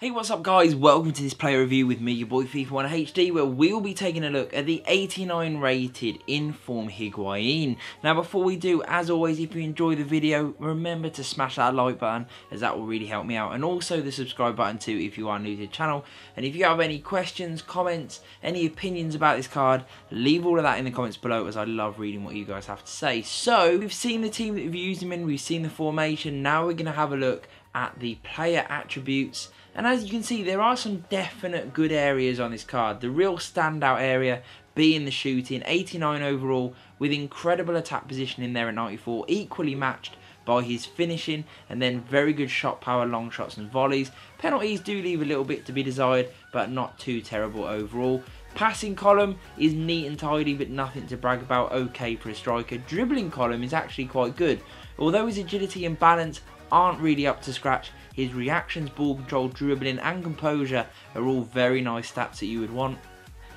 Hey, what's up guys? Welcome to this player review with me, your boy FIFA 1 HD, where we'll be taking a look at the 89 rated in-form Higuain. Now before we do, as always, if you enjoy the video, remember to smash that like button, as that will really help me out, and also the subscribe button too if you are new to the channel. And if you have any questions, comments, any opinions about this card, leave all of that in the comments below, as I love reading what you guys have to say. So, we've seen the team that we've used him in, we've seen the formation, now we're going to have a look at the player attributes. And as you can see, there are some definite good areas on this card. The real standout area being the shooting, 89 overall, with incredible attack position in there at 94, equally matched by his finishing, and then very good shot power, long shots and volleys. Penalties do leave a little bit to be desired, but not too terrible overall. Passing column is neat and tidy, but nothing to brag about, okay for a striker. Dribbling column is actually quite good. Although his agility and balance aren't really up to scratch, his reactions, ball control, dribbling and composure are all very nice stats that you would want.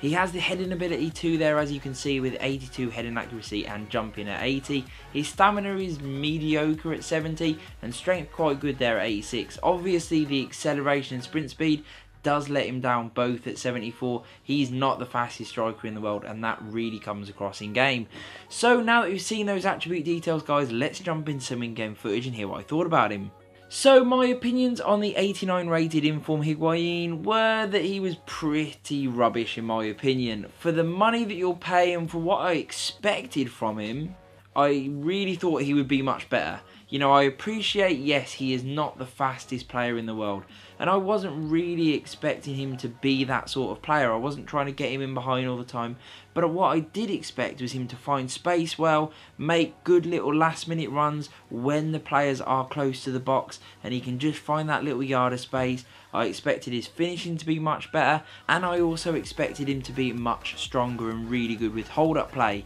He has the heading ability too there, as you can see, with 82 heading accuracy and jumping at 80. His stamina is mediocre at 70 and strength quite good there at 86. Obviously the acceleration and sprint speed does let him down both at 74. He's not the fastest striker in the world, and that really comes across in game. So now that we've seen those attribute details guys, let's jump into some in-game footage and hear what I thought about him. So my opinions on the 89 rated in-form Higuain were that he was pretty rubbish in my opinion. For the money that you'll pay and for what I expected from him, I really thought he would be much better. You know, I appreciate, yes, he is not the fastest player in the world, and I wasn't really expecting him to be that sort of player. I wasn't trying to get him in behind all the time, but what I did expect was him to find space well, make good little last minute runs when the players are close to the box, and he can just find that little yard of space. I expected his finishing to be much better, and I also expected him to be much stronger and really good with hold-up play.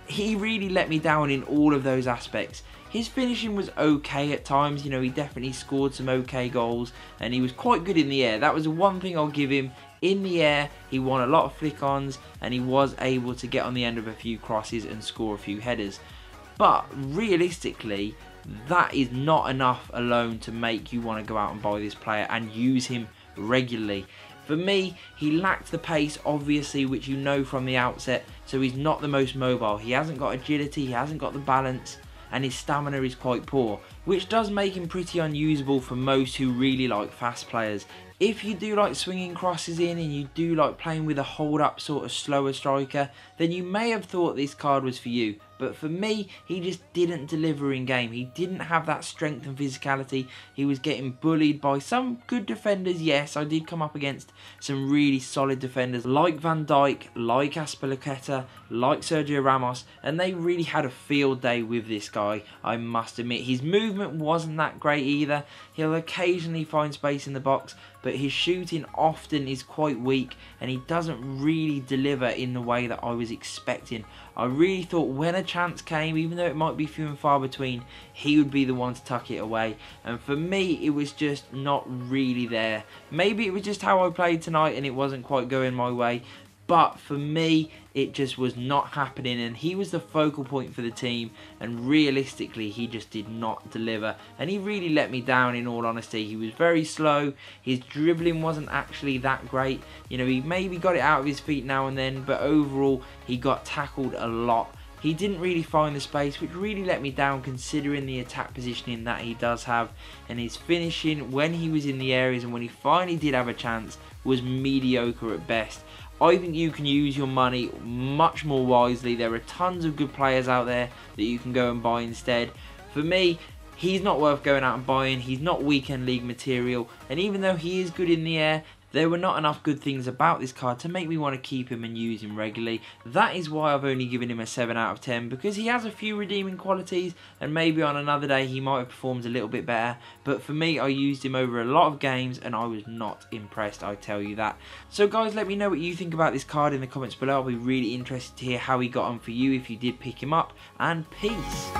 He really let me down in all of those aspects. His finishing was okay at times, you know, he definitely scored some okay goals, and he was quite good in the air. That was the one thing I'll give him. In the air, he won a lot of flick-ons, and he was able to get on the end of a few crosses and score a few headers. But realistically, that is not enough alone to make you want to go out and buy this player and use him regularly. For me, he lacked the pace, obviously, which you know from the outset, so he's not the most mobile. He hasn't got agility, he hasn't got the balance, and his stamina is quite poor, which does make him pretty unusable for most who really like fast players. If you do like swinging crosses in and you do like playing with a hold-up sort of slower striker, then you may have thought this card was for you. But for me, he just didn't deliver in game. He didn't have that strength and physicality. He was getting bullied by some good defenders. Yes, I did come up against some really solid defenders like Van Dijk, like Azpilicueta, like Sergio Ramos, and they really had a field day with this guy, I must admit. His movement wasn't that great either. He'll occasionally find space in the box, but his shooting often is quite weak, and he doesn't really deliver in the way that I was expecting. I really thought when a chance came, even though it might be few and far between, he would be the one to tuck it away, and for me it was just not really there. Maybe it was just how I played tonight and it wasn't quite going my way, but for me it just was not happening, and he was the focal point for the team, and realistically he just did not deliver, and he really let me down in all honesty. He was very slow, his dribbling wasn't actually that great, you know, he maybe got it out of his feet now and then, but overall he got tackled a lot. He didn't really find the space, which really let me down considering the attack positioning that he does have, and his finishing when he was in the areas and when he finally did have a chance was mediocre at best. I think you can use your money much more wisely. There are tons of good players out there that you can go and buy instead. For me, he's not worth going out and buying. He's not weekend league material, and even though he is good in the air, there were not enough good things about this card to make me want to keep him and use him regularly. That is why I've only given him a 7 out of 10, because he has a few redeeming qualities, and maybe on another day he might have performed a little bit better. But for me, I used him over a lot of games and I was not impressed, I tell you that. So guys, let me know what you think about this card in the comments below. I'll be really interested to hear how he got on for you if you did pick him up, and peace.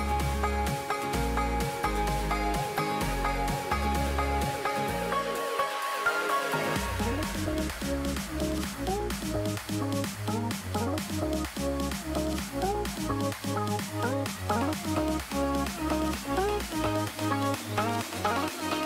We'll be right back.